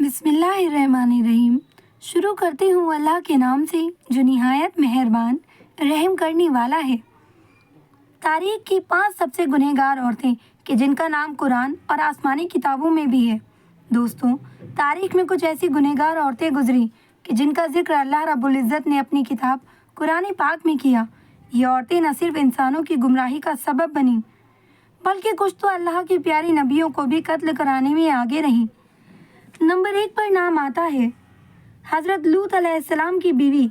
بسم اللہ الرحمن الرحیم۔ شروع کرتی ہوں اللہ کے نام سے جو نہایت مہربان رحم کرنے والا ہے۔ تاریخ کی 5 سب سے گنہگار عورتیں کہ جن کا نام قرآن اور آسمانی کتابوں میں بھی ہے۔ دوستوں، تاریخ میں کچھ ایسی گنہگار عورتیں گزری کہ جن کا ذکر اللہ رب العزت نے اپنی کتاب قرآن پاک میں کیا۔ یہ عورتیں نہ صرف انسانوں کی گمراہی کا سبب بنیں بلکہ کچھ تو اللہ کے پیارے نبیوں کو بھی قتل کرانے میں آگے رہیں۔ نمبر 1 پر نام آتا ہے حضرت لوط علیہ السلام کی بیوی۔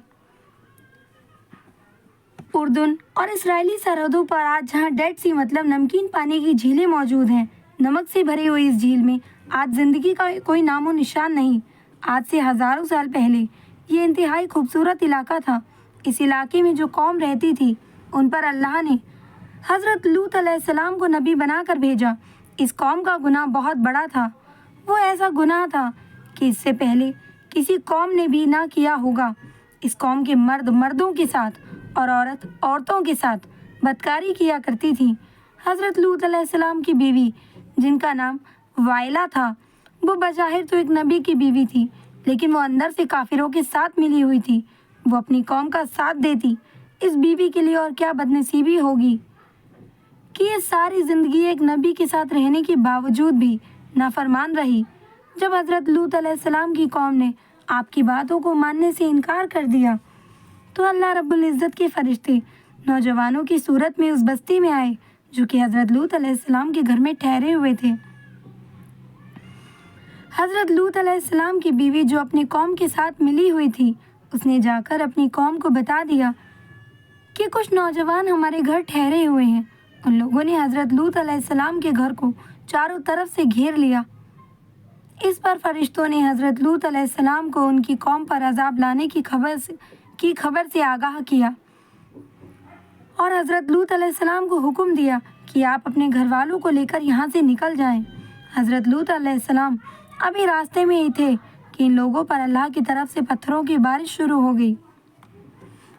اردن اور اسرائیلی سرحدوں پر آج جہاں ڈیڈ سی مطلب نمکین پانی کی جھیلیں موجود ہیں، نمک سے بھری ہوئی اس جھیل میں آج زندگی کا کوئی نام و نشان نہیں۔ آج سے ہزاروں سال پہلے یہ انتہائی خوبصورت علاقہ تھا۔ اس علاقے میں جو قوم رہتی تھی ان پر اللہ نے حضرت لوط علیہ السلام کو نبی بنا کر بھیجا۔ اس قوم کا گناہ بہت بڑا تھا۔ وہ ایسا گناہ تھا کہ اس سے پہلے کسی قوم نے بھی نہ کیا ہوگا۔ اس قوم کے مرد مردوں کے ساتھ اور عورت عورتوں کے ساتھ بدکاری کیا کرتی تھی۔ حضرت لوط علیہ السلام کی بیوی جن کا نام وائلہ تھا، وہ بظاہر تو ایک نبی کی بیوی تھی، لیکن وہ اندر سے کافروں کے ساتھ ملی ہوئی تھی۔ وہ اپنی قوم کا ساتھ دیتی۔ اس بیوی کے لیے اور کیا بدنصیبی ہوگی کہ یہ ساری زندگی ایک نبی کے ساتھ رہنے کے باوجود بھی نافرمان رہی۔ جب حضرت لوط علیہ السلام کی قوم نے آپ کی باتوں کو ماننے سے انکار کر دیا تو اللہ رب العزت کے فرشتے نوجوانوں کی صورت میں اس بستی میں آئے جو کہ حضرت لوط علیہ السلام کے گھر میں ٹھہرے ہوئے تھے۔ حضرت لوط علیہ السلام کی بیوی جو اپنی قوم کے ساتھ ملی ہوئی تھی، اس نے جا کر اپنی قوم کو بتا دیا کہ کچھ نوجوان ہمارے گھر ٹھہرے ہوئے ہیں۔ ان لوگوں نے حضرت لوط علیہ السلام کے گھر کو چاروں طرف سے گھیر لیا۔ اس پر فرشتوں نے حضرت لوط علیہ السلام کو ان کی قوم پر عذاب لانے کی خبر سے آگاہ کیا اور حضرت لوط علیہ السلام کو حکم دیا کہ آپ اپنے گھر والوں کو لے کر یہاں سے نکل جائیں۔ حضرت لوط علیہ السلام ابھی راستے میں ہی تھے کہ ان لوگوں پر اللہ کی طرف سے پتھروں کی بارش شروع ہو گئی۔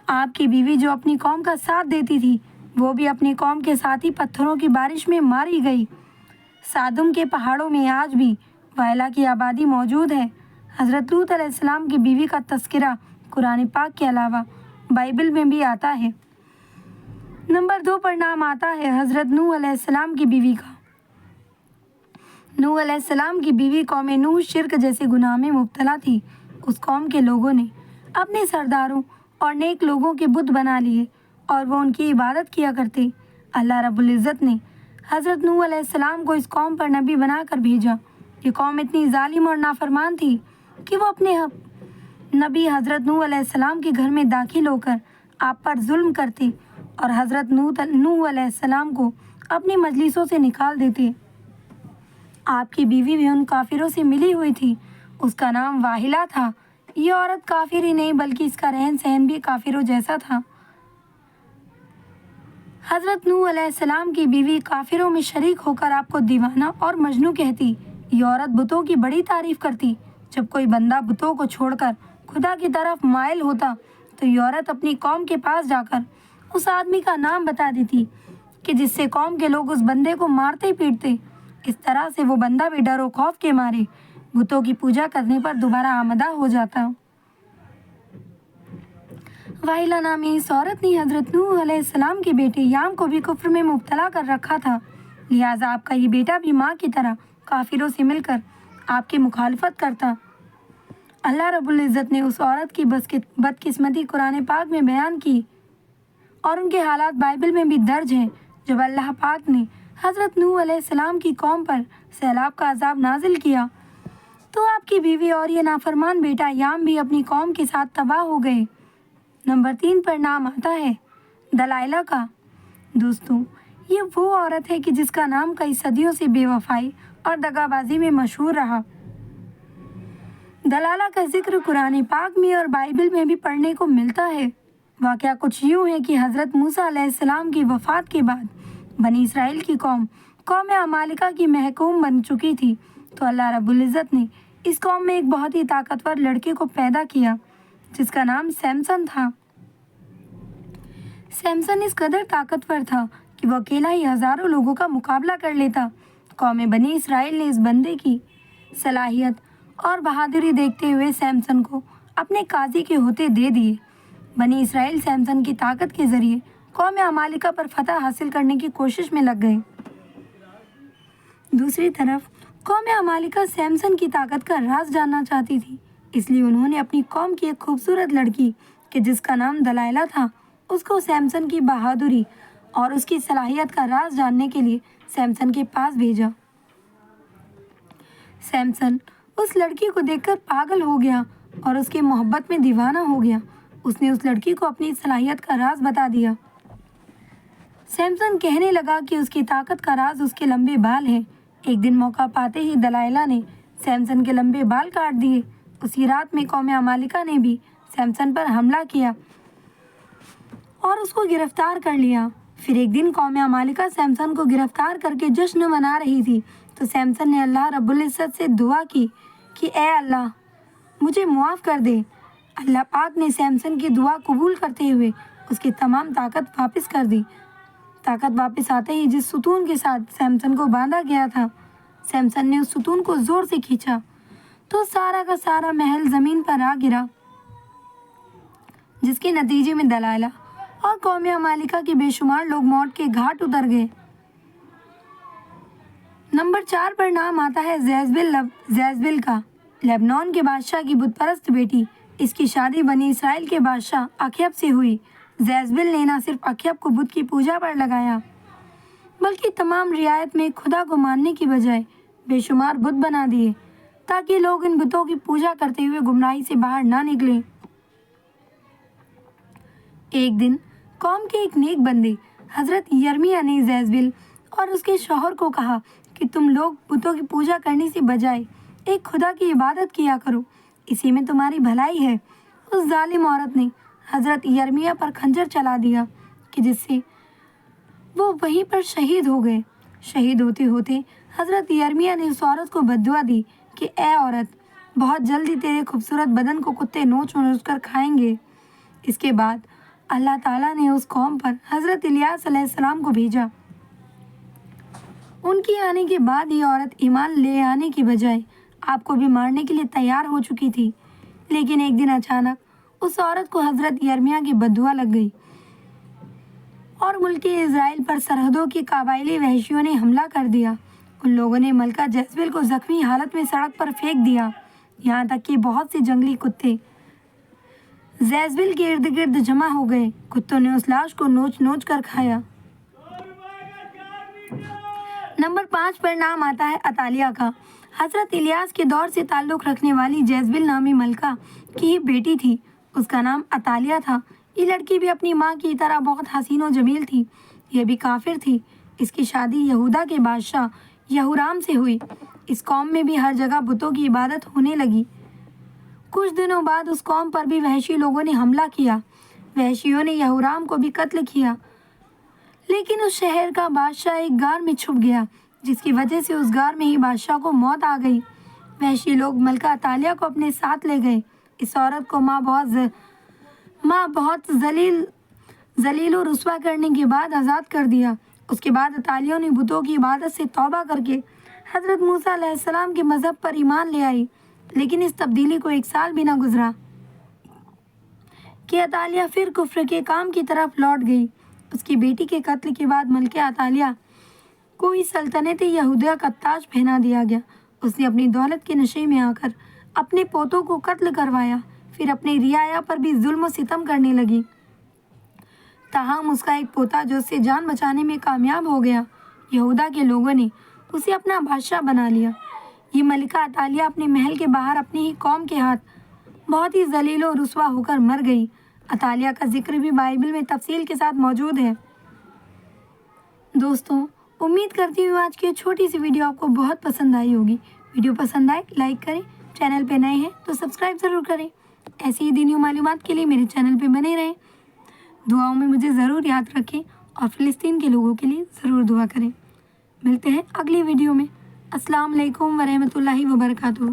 آپ کی بیوی جو اپنی قوم کا ساتھ دیتی تھی، وہ بھی اپنی قوم کے ساتھ ہی پتھروں کی بارش میں ماری گئی۔ سادم کے پہاڑوں میں آج بھی وائلہ کی آبادی موجود ہے۔ حضرت لوط علیہ السلام کی بیوی کا تذکرہ قرآن پاک کے علاوہ بائبل میں بھی آتا ہے۔ نمبر 2 پر نام آتا ہے حضرت نوح علیہ السلام کی بیوی کا۔ نوح علیہ السلام کی بیوی قوم نوح شرک جیسے گناہ میں مبتلا تھی۔ اس قوم کے لوگوں نے اپنے سرداروں اور نیک لوگوں کے بت بنا لیے اور وہ ان کی عبادت کیا کرتے۔ اللہ رب العزت نے حضرت نوح علیہ السلام کو اس قوم پر نبی بنا کر بھیجا۔ یہ قوم اتنی ظالم اور نافرمان تھی کہ وہ اپنے نبی حضرت نوح علیہ السلام کے گھر میں داخل ہو کر آپ پر ظلم کرتے اور حضرت نوح علیہ السلام کو اپنی مجلسوں سے نکال دیتے۔ آپ کی بیوی بھی ان کافروں سے ملی ہوئی تھی۔ اس کا نام واہلہ تھا۔ یہ عورت کافر ہی نہیں بلکہ اس کا رہن سہن بھی کافروں جیسا تھا۔ حضرت نوح علیہ السلام کی بیوی کافروں میں شریک ہو کر آپ کو دیوانہ اور مجنون کہتی۔ یہ عورت بتوں کی بڑی تعریف کرتی۔ جب کوئی بندہ بتوں کو چھوڑ کر خدا کی طرف مائل ہوتا تو یہ عورت اپنی قوم کے پاس جا کر اس آدمی کا نام بتا دیتی کہ جس سے قوم کے لوگ اس بندے کو مارتے پیٹتے۔ اس طرح سے وہ بندہ بھی ڈر و خوف کے مارے بتوں کی پوجا کرنے پر دوبارہ آمادہ ہو جاتا۔ واہلہ نامی اس عورت نے حضرت نوح علیہ السلام کے بیٹے یام کو بھی کفر میں مبتلا کر رکھا تھا، لہٰذا آپ کا یہ بیٹا بھی ماں کی طرح کافروں سے مل کر آپ کی مخالفت کرتا۔ اللہ رب العزت نے اس عورت کی بدقسمتی قرآن پاک میں بیان کی اور ان کے حالات بائبل میں بھی درج ہیں۔ جب اللہ پاک نے حضرت نوح علیہ السلام کی قوم پر سیلاب کا عذاب نازل کیا تو آپ کی بیوی اور یہ نافرمان بیٹا یام بھی اپنی قوم کے ساتھ تباہ ہو گئے۔ نمبر 3 پر نام آتا ہے دلائلہ کا۔ دوستوں، یہ وہ عورت ہے کہ جس کا نام کئی صدیوں سے بے وفائی اور دغا بازی میں مشہور رہا۔ دلالہ کا ذکر قرآن پاک میں اور بائبل میں بھی پڑھنے کو ملتا ہے۔ واقعہ کچھ یوں ہے کہ حضرت موسیٰ علیہ السلام کی وفات کے بعد بنی اسرائیل کی قوم عمالقہ کی محکوم بن چکی تھی، تو اللہ رب العزت نے اس قوم میں ایک بہت ہی طاقتور لڑکے کو پیدا کیا جس کا نام سیمسن تھا۔ سیمسن اس قدر طاقتور تھا کہ وہ اکیلا ہی ہزاروں لوگوں کا مقابلہ کر لیتا۔ قوم بنی اسرائیل نے اس بندے کی صلاحیت اور بہادری دیکھتے ہوئے سیمسن کو اپنے قاضی کے ہوتے دے دیے۔ بنی اسرائیل سیمسن کی طاقت کے ذریعے قوم عمالقہ پر فتح حاصل کرنے کی کوشش میں لگ گئے۔ دوسری طرف قوم عمالقہ سیمسن کی طاقت کا راز جاننا چاہتی تھی، اس لیے انہوں نے اپنی قوم کی ایک خوبصورت لڑکی کہ جس کا نام دلائلہ تھا، اس کو سیمسن کی بہادری اور اس کی صلاحیت کا راز جاننے کے لیے سیمسن کے پاس بھیجا۔ سیمسن اس لڑکی کو دیکھ کر پاگل ہو گیا اور اس کی محبت میں دیوانہ ہو گیا۔ اس نے اس لڑکی کو اپنی صلاحیت کا راز بتا دیا۔ سیمسن کہنے لگا کہ اس کی طاقت کا راز اس کے لمبے بال ہیں۔ ایک دن موقع پاتے ہی دلائلہ نے سیمسن کے لمبے بال کاٹ دیے۔ اسی رات میں قوم عمالقہ نے بھی سیمسن پر حملہ کیا اور اس کو گرفتار کر لیا۔ پھر ایک دن قوم عمالقہ سیمسن کو گرفتار کر کے جشن منا رہی تھی تو سیمسن نے اللہ رب العزت سے دعا کی کہ اے اللہ مجھے معاف کر دے۔ اللہ پاک نے سیمسن کی دعا قبول کرتے ہوئے اس کی تمام طاقت واپس کر دی۔ طاقت واپس آتے ہی جس ستون کے ساتھ سیمسن کو باندھا گیا تھا، سیمسن نے اس ستون کو زور سے کھینچا تو سارا کا سارا محل زمین پر آ گرا، جس کے نتیجے میں دلائلہ اور قوم عمالقہ کے بے شمار لوگ موت کے گھاٹ اتر گئے۔ نمبر 4 پر نام آتا ہے زیزبل کا، لبنان کے بادشاہ کی بت پرست بیٹی۔ اس کی شادی بنی اسرائیل کے بادشاہ اخیب سے ہوئی۔ زیزبل نے نہ صرف اخیب کو بت کی پوجا پر لگایا بلکہ تمام رعایت میں خدا کو ماننے کی بجائے بے شمار بت بنا دیے تاکہ لوگ ان بتوں کی پوجا کرتے ہوئے گمراہی سے باہر نہ نکلیں۔ ایک دن قوم کے ایک نیک بندے حضرت یرمیہ نے زیزبل اور اس کے شوہر کو کہا کہ تم لوگ بتوں کی پوجا کرنے سے بجائے ایک خدا کی عبادت کیا کرو، اسی میں تمہاری بھلائی ہے۔ اس ظالم عورت نے حضرت یرمیہ پر خنجر چلا دیا کہ جس سے وہ وہیں پر شہید ہو گئے۔ شہید ہوتے ہوتے حضرت یرمیہ نے اس عورت کو بددعا دی کہ اے عورت، بہت جلدی تیرے خوبصورت بدن کو کتے نوچ نوچ کر کھائیں گے۔ اس کے بعد اللہ تعالیٰ نے اس قوم پر حضرت الیاس علیہ السلام کو بھیجا۔ ان کے آنے کے بعد یہ عورت ایمان لے آنے کی بجائے آپ کو بھی مارنے کے لیے تیار ہو چکی تھی، لیکن ایک دن اچانک اس عورت کو حضرت یرمیہ کی بددعا لگ گئی اور ملک اسرائیل پر سرحدوں کی قبائلی وحشیوں نے حملہ کر دیا۔ ان لوگوں نے ملکہ جیزبل کو زخمی حالت میں سڑک پر پھینک دیا، یہاں تک کہ بہت سے جنگلی کتے جیزبل کے ارد گرد جمع ہو گئے۔ کتوں نے اس لاش کو نوچ نوچ کر کھایا۔ نمبر 5 پر نام آتا ہے عتالیہ کا۔ حضرت الیاس کے دور سے تعلق رکھنے والی جیزبل نامی ملکہ کی ہی بیٹی تھی، اس کا نام عتالیہ تھا۔ یہ لڑکی بھی اپنی ماں کی طرح بہت حسین و جمیل تھی، یہ بھی کافر تھی۔ اس کی شادی یہودا کے بادشاہ یہورام سے ہوئی۔ اس قوم میں بھی ہر جگہ بتوں کی عبادت ہونے لگی۔ کچھ دنوں بعد اس قوم پر بھی وحشی لوگوں نے حملہ کیا۔ وحشیوں نے یہورام کو بھی قتل کیا، لیکن اس شہر کا بادشاہ ایک غار میں چھپ گیا، جس کی وجہ سے اس غار میں ہی بادشاہ کو موت آ گئی۔ وحشی لوگ ملکہ عتالیہ کو اپنے ساتھ لے گئے۔ اس عورت کو ماں بہت ذلیل و رسوا کرنے کے بعد آزاد کر دیا۔ اس کے بعد عتالیہ نے بتوں کی عبادت سے توبہ کر کے حضرت موسیٰ علیہ السلام کے مذہب پر ایمان لے آئی، لیکن اس تبدیلی کو 1 سال بھی نہ گزرا کہ عتالیہ پھر کفر کے کام کی طرف لوٹ گئی۔ اس کی بیٹی کے قتل کے بعد ملکہ عتالیہ کو ہی سلطنت یہودیہ کا تاج پہنا دیا گیا۔ اس نے اپنی دولت کے نشے میں آ کر اپنے پوتوں کو قتل کروایا، پھر اپنے رعایا پر بھی ظلم و ستم کرنے لگی۔ تاہم اس کا ایک پوتا جو اس سے جان بچانے میں کامیاب ہو گیا، یہودا کے لوگوں نے اسے اپنا بادشاہ بنا لیا۔ یہ ملکہ عتالیہ اپنے محل کے باہر اپنی ہی قوم کے ہاتھ بہت ہی ذلیل و رسوا ہو کر مر گئی۔ عتالیہ کا ذکر بھی بائبل میں تفصیل کے ساتھ موجود ہے۔ دوستوں، امید کرتی ہوں آج کی چھوٹی سی ویڈیو آپ کو بہت پسند آئی ہوگی۔ ویڈیو پسند آئے لائک کریں، چینل پہ نئے ہیں تو سبسکرائب ضرور کریں۔ ایسی ہی دینی معلومات کے لیے میرے چینل پہ بنے رہیں۔ دعاؤں میں مجھے ضرور یاد رکھیں اور فلسطین کے لوگوں کے لیے ضرور دعا کریں۔ ملتے ہیں اگلی ویڈیو میں۔ السلام علیکم ورحمۃ اللہ وبرکاتہ۔